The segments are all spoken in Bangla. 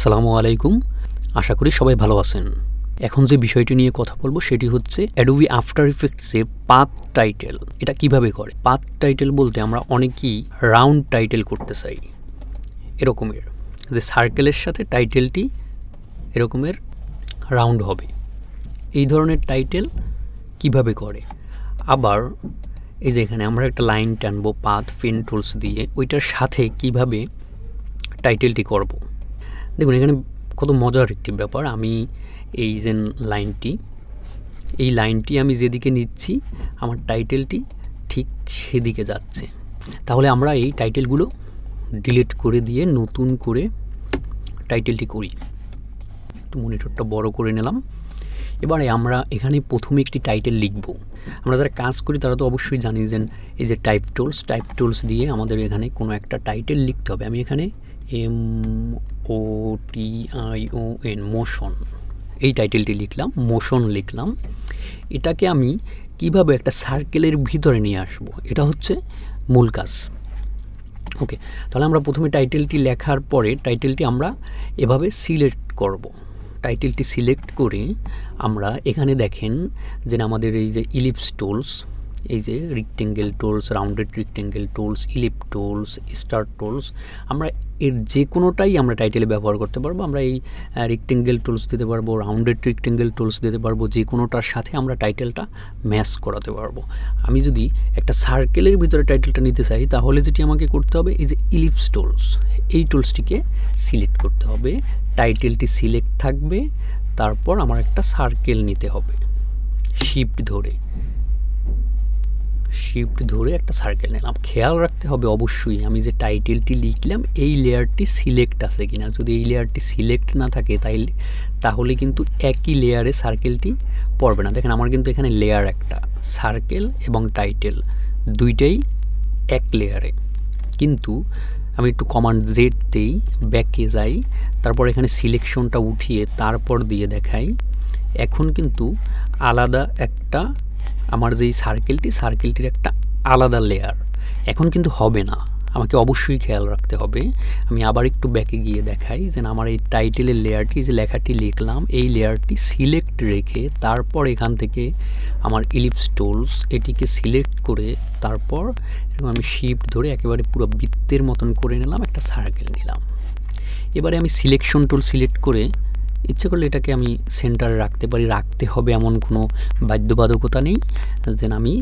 আসসালামু আলাইকুম। আশা করি সবাই ভালো আছেন। এখন যে বিষয়টি নিয়ে কথা বলবো সেটি হচ্ছে অ্যাডোবি আফটার ইফেক্টসে পাথ টাইটেল। এটা কিভাবে করে? পাথ টাইটেল বলতে আমরা অনেকেই রাউন্ড টাইটেল করতে চাই, এরকমের যে সার্কেলের সাথে টাইটেলটি এরকমের রাউন্ড হবে। এই ধরনের টাইটেল কিভাবে করে? আবার এই যে এখানে আমরা একটা লাইন টানবো পাথ পেন টুলস দিয়ে, ওইটার সাথে কিভাবে টাইটেলটি করব। দেখুন এখানে কত মজার একটি ব্যাপার। আমি এই যে লাইনটি আমি যেদিকে নিচ্ছি আমার টাইটেলটি ঠিক সেদিকে যাচ্ছে। তাহলে আমরা এই টাইটেলগুলো ডিলিট করে দিয়ে নতুন করে টাইটেলটি করি। একটু মনিটরটা বড় করে নিলাম। এবারে আমরা এখানে প্রথমে একটি টাইটেল লিখব। আমরা যারা কাজ করি তারা তো অবশ্যই জানি যে এই যে টাইপ টুলস দিয়ে আমাদের এখানে কোনো একটা টাইটেল লিখতে হবে। আমি এখানে MOTION মোশন এই টাইটেলটি লিখলাম, মোশন লিখলাম। এটাকে আমি কিভাবে একটা সার্কেলের ভিতরে নিয়ে আসব, এটা হচ্ছে মূল কাজ। ওকে, তাহলে আমরা প্রথমে টাইটেলটি লেখার পরে টাইটেলটি আমরা এভাবে সিলেক্ট করব। টাইটেলটি সিলেক্ট করে আমরা এখানে দেখেন যে আমাদের এই যে ইলিপস টুলস, এই যে rectangle tools, rounded rectangle tools, ellipse tools, star tools, আমরা এর যে কোনোটাই আমরা টাইটেলে ব্যবহার করতে পারবো। আমরা এই রেক্টেঙ্গেল টুলস দিতে পারবো, রাউন্ডেড রেক্টেঙ্গেল টুলস দিতে পারবো, যে কোনোটার সাথে আমরা টাইটেলটা ম্যাচ করাতে পারবো। আমি যদি একটা সার্কেলের ভিতরে টাইটেলটা নিতে চাই তাহলে যেটি আমাকে করতে হবে এই যে ইলিপস টুলস, এই টুলসটিকে সিলেক্ট করতে হবে। টাইটেলটি সিলেক্ট থাকবে, তারপর আমার একটা সার্কেল নিতে হবে, শিফট ধরে একটা সার্কেল নিলাম। খেয়াল রাখতে হবে অবশ্যই আমি যে টাইটেলটি লিখলাম এই লেয়ারটি সিলেক্ট আছে কিনা। যদি এই লেয়ারটি সিলেক্ট না থাকে তাহলে কিন্তু একই লেয়ারে সার্কেলটি পড়বে না। দেখেন আমার কিন্তু এখানে লেয়ার একটা, সার্কেল এবং টাইটেল দুইটাই এক লেয়ারে। কিন্তু আমি একটু কমান্ড জেড দেই, ব্যাকে যাই, তারপর এখানে সিলেকশনটা উঠিয়ে তারপর দিয়ে দেখাই। এখন কিন্তু আলাদা একটা আমার যেই সার্কেলটির একটা আলাদা লেয়ার এখন কিন্তু হবে না। আমাকে অবশ্যই খেয়াল রাখতে হবে। আমি আবার একটু ব্যাকে গিয়ে দেখাই যে আমার এই টাইটেলের লেয়ারটি, যে লেখাটি লিখলাম এই লেয়ারটি সিলেক্ট রেখে তারপর এখান থেকে আমার ইলিপস টুলস এটিকে সিলেক্ট করে তারপর এরকম আমি শিফট ধরে একেবারে পুরো বৃত্তের মতন করে নিলাম, একটা সার্কেল নিলাম। এবারে আমি সিলেকশন টুল সিলেক্ট করে ইচ্ছে করলে এটাকে আমি সেন্টারে রাখতে পারি, রাখতে হবে এমন কোনো বাধ্যবাধকতা নেই। যে আমি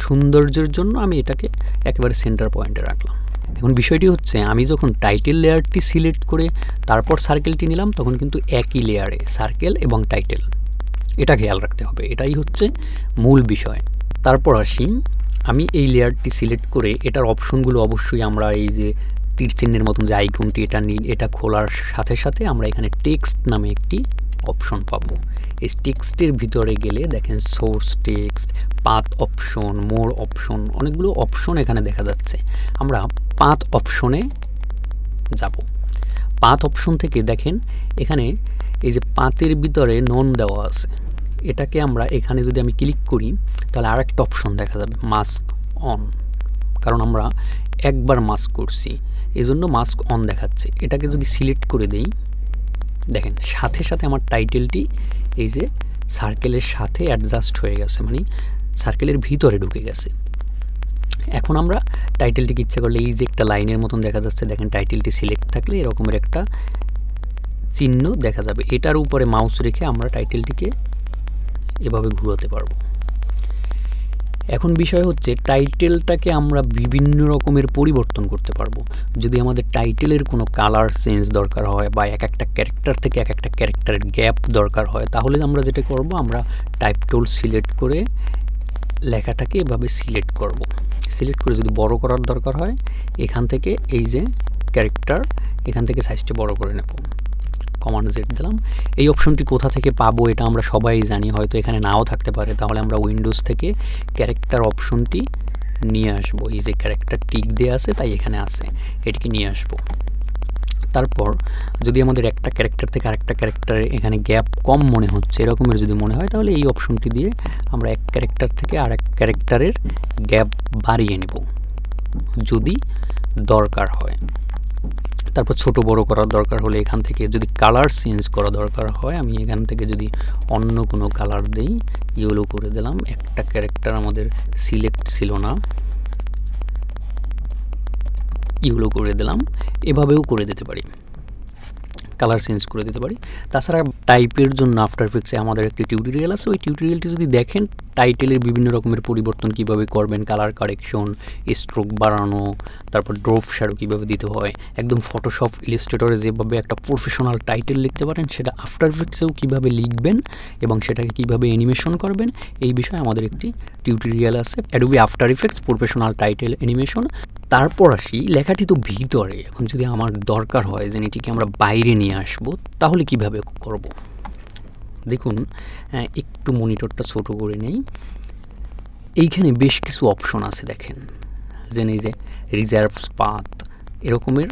সৌন্দর্যের জন্য আমি এটাকে একেবারে সেন্টার পয়েন্টে রাখলাম। এখন বিষয়টি হচ্ছে আমি যখন টাইটেল লেয়ারটি সিলেক্ট করে তারপর সার্কেলটি নিলাম তখন কিন্তু একই লেয়ারে সার্কেল এবং টাইটেল, এটা খেয়াল রাখতে হবে। এটাই হচ্ছে মূল বিষয়। তারপর আসি, আমি এই লেয়ারটি সিলেক্ট করে এটার অপশনগুলো অবশ্যই আমরা এই যে তীর চিহ্নের মতন যে আইকনটি এটা খোলার সাথে সাথে আমরা এখানে টেক্সট নামে একটি অপশন পাবো। এই টেক্সটের ভিতরে গেলে দেখেন সোর্স টেক্সট, পাথ অপশন, মোর অপশন, অনেকগুলো অপশন এখানে দেখা যাচ্ছে। আমরা পাথ অপশনে যাব। পাথ অপশন থেকে দেখেন এখানে এই যে পাথের ভিতরে নন দেওয়া আছে, এটাকে আমরা এখানে যদি আমি ক্লিক করি তাহলে আর একটা অপশন দেখা যাবে মাস্ক অন, কারণ আমরা একবার মাস্ক করছি এই জন্য মাস্ক অন দেখাচ্ছে। এটাকে যদি সিলেক্ট করে দেই দেখেন সাথে সাথে আমার টাইটেলটি এই যে সার্কেলের সাথে অ্যাডজাস্ট হয়ে গেছে, মানে সার্কেলের ভিতরে ঢুকে গেছে। এখন আমরা টাইটেলটিকে ইচ্ছা করলে এই যে একটা লাইনের মতন দেখা যাচ্ছে, দেখেন টাইটেলটি সিলেক্ট থাকলে এরকমের একটা চিহ্ন দেখা যাবে। এটার উপরে মাউস রেখে আমরা টাইটেলটিকে এভাবে ঘুরাতে পারবো। এখন বিষয় হচ্ছে টাইটেলটাকে আমরা বিভিন্ন রকমের পরিবর্তন করতে পারবো। যদি আমাদের টাইটেলের কোনো কালার চেঞ্জ দরকার হয় বা এক একটা ক্যারেক্টার থেকে এক একটা ক্যারেক্টারের গ্যাপ দরকার হয় তাহলে আমরা যেটা করব, আমরা টাইপ টুল সিলেক্ট করে লেখাটাকে এভাবে সিলেক্ট করব। সিলেক্ট করে যদি বড় করার দরকার হয় এখান থেকে এই যে ক্যারেক্টার এখান থেকে সাইজটা বড় করে নেব, কমান্ড জেড দিলাম। এই অপশনটি কোথা থেকে পাবো এটা আমরা সবাই জানি, হয়তো এখানে নাও থাকতে পারে। তাহলে আমরা উইন্ডোজ থেকে ক্যারেক্টার অপশনটি নিয়ে আসবো। এই যে ক্যারেক্টার টিক দেওয়া আছে তাই এখানে আছে, এটিকে নিয়ে আসবো। তারপর যদি আমাদের একটা ক্যারেক্টার থেকে আরেকটা ক্যারেক্টারে এখানে গ্যাপ কম মনে হচ্ছে এরকমের যদি মনে হয় তাহলে এই অপশনটি দিয়ে আমরা এক ক্যারেক্টার থেকে আরেক ক্যারেক্টারের গ্যাপ বাড়িয়ে নেব যদি দরকার হয়। তারপর ছোট বড় করার দরকার হলে এখান থেকে যদি কালার চেঞ্জ করা দরকার হয় আমি এখান থেকে যদি অন্য কোনো কালার দেই, ইয়েলো করে দিলাম। একটা ক্যারেক্টার আমাদের সিলেক্ট ছিল না, ইয়েলো করে দিলাম। এভাবেও করে দিতে পারি, কালার চেঞ্জ করে দিতে পারি। তাছাড়া টাইপের জন্য আফটার এফেক্টসে আমাদের একটি টিউটোরিয়াল আছে, ওই টিউটোরিয়ালটি যদি দেখেন টাইটেলের বিভিন্ন রকমের পরিবর্তন কিভাবে করবেন, কালার কারেকশন, স্ট্রোক বাড়ানো, তারপর ড্রপ শ্যাডো কীভাবে দিতে হয়, একদম ফটোশপ ইলাস্ট্রেটরে যেভাবে একটা প্রফেশনাল টাইটেল লিখতে পারেন সেটা আফটার এফেক্টসেও কীভাবে লিখবেন এবং সেটাকে কীভাবে অ্যানিমেশন করবেন, এই বিষয়ে আমাদের একটি টিউটোরিয়াল আছে, Adobe after effects professional title animation. তারপর আসি লেখাটি তো ভিতরে, এখন যদি আমার দরকার হয় যে এটিকে আমরা বাইরে নিয়ে আসব তাহলে কিভাবে করব। দেখুন একটু মনিটরটা ছোট করে নেই, এইখানে বেশ কিছু অপশন আছে দেখেন, এই যে রিজার্ভস পাথ এরকমের,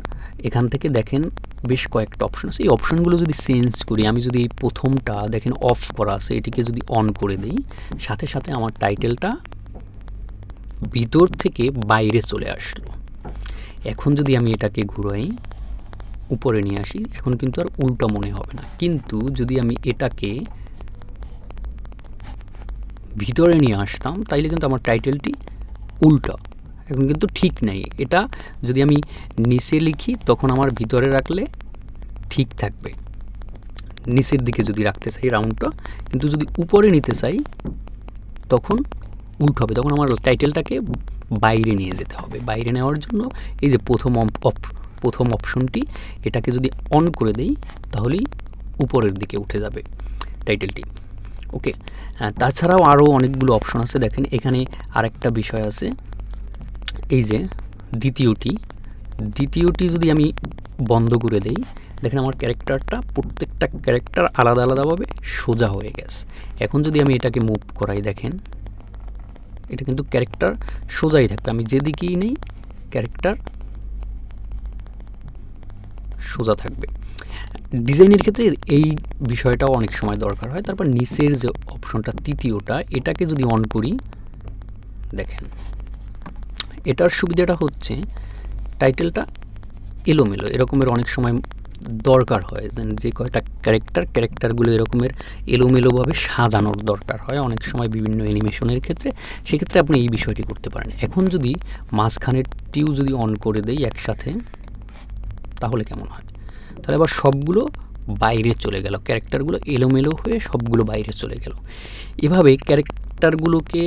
এখান থেকে দেখেন বেশ কয়েকটা অপশন আছে। এই অপশনগুলো যদি চেঞ্জ করি, আমি যদি এই প্রথমটা দেখেন অফ করা আছে, এটিকে যদি অন করে দিই সাথে সাথে আমার টাইটেলটা ভিতর থেকে বাইরে চলে আসলো। এখন যদি আমি এটাকে ঘুরাই উপরে নিয়ে আসি, এখন কিন্তু আর উল্টা মনে হবে না, কিন্তু যদি আমি এটাকে ভিতরে নিয়ে আসতাম তাইলে কিন্তু আমার টাইটেলটি উল্টা, এখন কিন্তু ঠিক নাই। এটা যদি আমি নিচে লিখি তখন আমার ভিতরে রাখলে ঠিক থাকবে, নিচের দিকে যদি রাখতে চাই রাউন্ডটা, কিন্তু যদি উপরে নিতে চাই তখন উল্টো হবে, তখন আমার টাইটেলটাকে বাইরে নিয়ে যেতে হবে। বাইরে নেওয়ার জন্য এই যে প্রথম অপশনটি, এটাকে যদি অন করে দেই তাহলেই উপরের দিকে উঠে যাবে টাইটেলটি। ওকে, হ্যাঁ, তাছাড়াও আরও অনেকগুলো অপশন আছে দেখেন। এখানে আরেকটা বিষয় আছে, এই যে দ্বিতীয়টি যদি আমি বন্ধ করে দেই, দেখেন আমার ক্যারেক্টারটা প্রত্যেকটা ক্যারেক্টার আলাদা আলাদাভাবে সোজা হয়ে গেছে। এখন যদি আমি এটাকে মুভ করাই, দেখেন এটা কিন্তু ক্যারেক্টার সোজাই থাকবে, আমি যেদিকেই নেই ক্যারেক্টার সোজা থাকবে। ডিজাইনের ক্ষেত্রে এই বিষয়টাও অনেক সময় দরকার হয়। তারপর নিচের যে অপশনটা তৃতীয়টা, এটাকে যদি অন করি, দেখেন এটার সুবিধাটা হচ্ছে টাইটেলটা এলোমেলো এরকমের অনেক সময় দরকার হয়, যে কয়টা ক্যারেক্টারগুলো এরকমের এলোমেলোভাবে সাজানোর দরকার হয় অনেক সময় বিভিন্ন অ্যানিমেশনের ক্ষেত্রে, সেক্ষেত্রে আপনি এই বিষয়টি করতে পারেন। এখন যদি মাঝখানেরটিও যদি অন করে দেই একসাথে তাহলে কেমন হয়, তাহলে আবার সবগুলো বাইরে চলে গেল, ক্যারেক্টারগুলো এলোমেলো হয়ে সবগুলো বাইরে চলে গেল। এভাবে ক্যারেক্টারগুলোকে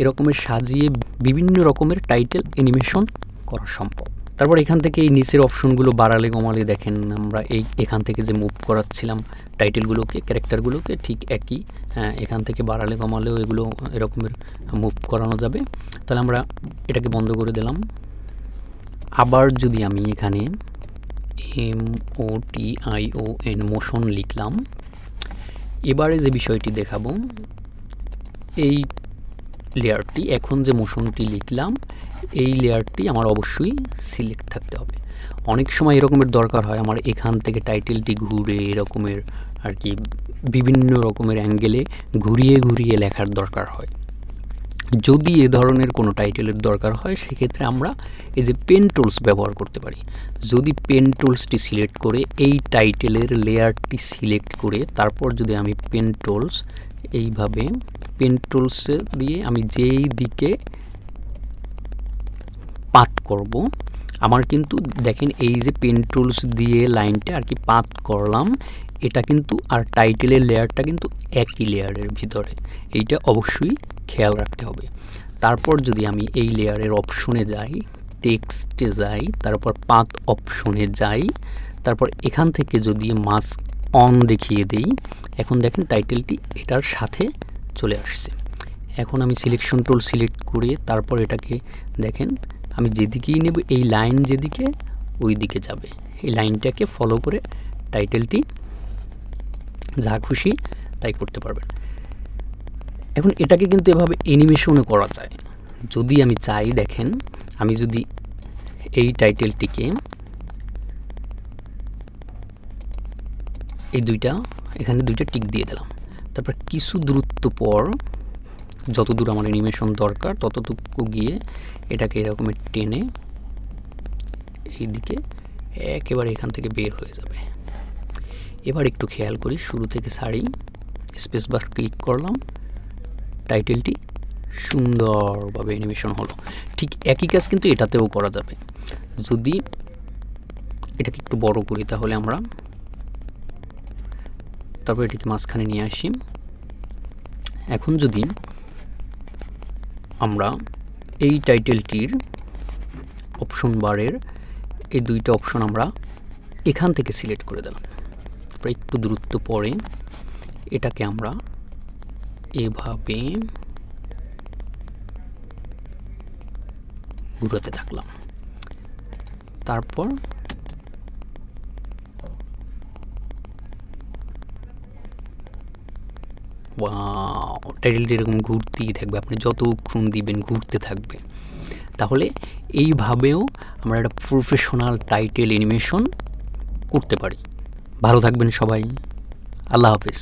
এরকমের সাজিয়ে বিভিন্ন রকমের টাইটেল অ্যানিমেশন করা সম্ভব। তারপর এখান থেকে এই নিচের অপশনগুলো বাড়ালে কমালে দেখেন আমরা এখান থেকে যে মুভ করাচ্ছিলাম টাইটেলগুলোকে, ক্যারেক্টারগুলোকে, ঠিক একই, এখান থেকে বাড়ালে কমালেও এগুলো এরকমের মুভ করানো যাবে। তাহলে আমরা এটাকে বন্ধ করে দিলাম। আবার যদি আমি এখানে MOTION মোশন লিখলাম, এবারে যে বিষয়টি দেখাবো, এই লেয়ারটি, এখন যে মোশনটি লিখলাম এই লেয়ারটি আমার অবশ্যই সিলেক্ট থাকতে হবে। অনেক সময় এরকমের দরকার হয় আমার এখান থেকে টাইটেলটি ঘুরে এরকমের আর কি বিভিন্ন রকমের অ্যাঙ্গেলে ঘুরিয়ে ঘুরিয়ে লেখার দরকার হয়। যদি এ ধরনের কোনো টাইটেলের দরকার হয় সেক্ষেত্রে আমরা এই যে পেন টুলস ব্যবহার করতে পারি। যদি পেন টুলসটি সিলেক্ট করে এই টাইটেলের লেয়ারটি সিলেক্ট করে তারপর যদি আমি পেন টুলস এইভাবে পেন টুলসে দিয়ে আমি যেই দিকে পাত করব, আমার কিন্তু দেখেন এই যে পেন টুলস দিয়ে লাইনটা আর কি পাত করলাম, এটা কিন্তু আর টাইটেলের লেয়ারটা কিন্তু একই লেয়ারের ভিতরে, এইটা অবশ্যই খেয়াল রাখতে হবে। তারপর যদি আমি এই লেয়ারের অপশনে যাই, টেক্সটে যাই, তারপর পাত অপশনে যাই, তারপর এখান থেকে যদি মাস্ক অন দেখিয়ে দেই, এখন দেখেন টাইটেলটি এটার সাথে চলে আসছে। এখন আমি সিলেকশন টুল সিলেক্ট করে তারপর এটাকে দেখেন আমি যেদিকেই নেব এই লাইন যেদিকে ওই দিকে যাবে, এই লাইনটাকে ফলো করে টাইটেলটি যা খুশি তাই করতে পারবেন। এখন এটাকে কিন্তু এভাবে অ্যানিমেশনও করা যায় যদি আমি চাই। দেখেন আমি যদি এই টাইটেলটিকে এই এখানে দুইটা টিক দিয়ে দিলাম, তারপর কিছু দূরত্ব পর যতদূর আমার অ্যানিমেশন দরকার ততটুকু গিয়ে এটাকে এরকমের টেনে এই দিকে একেবারে এখান থেকে বের হয়ে যাবে। এবার একটু খেয়াল করি, শুরু থেকে সারি, স্পেস বার ক্লিক করলাম, টাইটেলটি সুন্দরভাবে অ্যানিমেশন হলো। ঠিক একই কাজ কিন্তু এটাতেও করা যাবে। যদি এটাকে একটু বড় করি তাহলে আমরা তারপর এটিকে মাঝখানে নিয়ে আসি। এখন যদি আমরা এই টাইটেলটির অপশন বারের এই দুইটা অপশন আমরা এখান থেকে সিলেক্ট করে দিলাম, তারপর একটু দূরত্ব পরে এটাকে আমরা এভাবে ঘুরাতে থাকলাম। তারপর ওয়াও, টাইটেলটি এরকম ঘুরতেই থাকবে, আপনি যতক্ষণ দিবেন ঘুরতে থাকবে। তাহলে এইভাবেও আমরা একটা প্রফেশনাল টাইটেল অ্যানিমেশন করতে পারি। ভালো থাকবেন সবাই, আল্লাহ হাফেজ।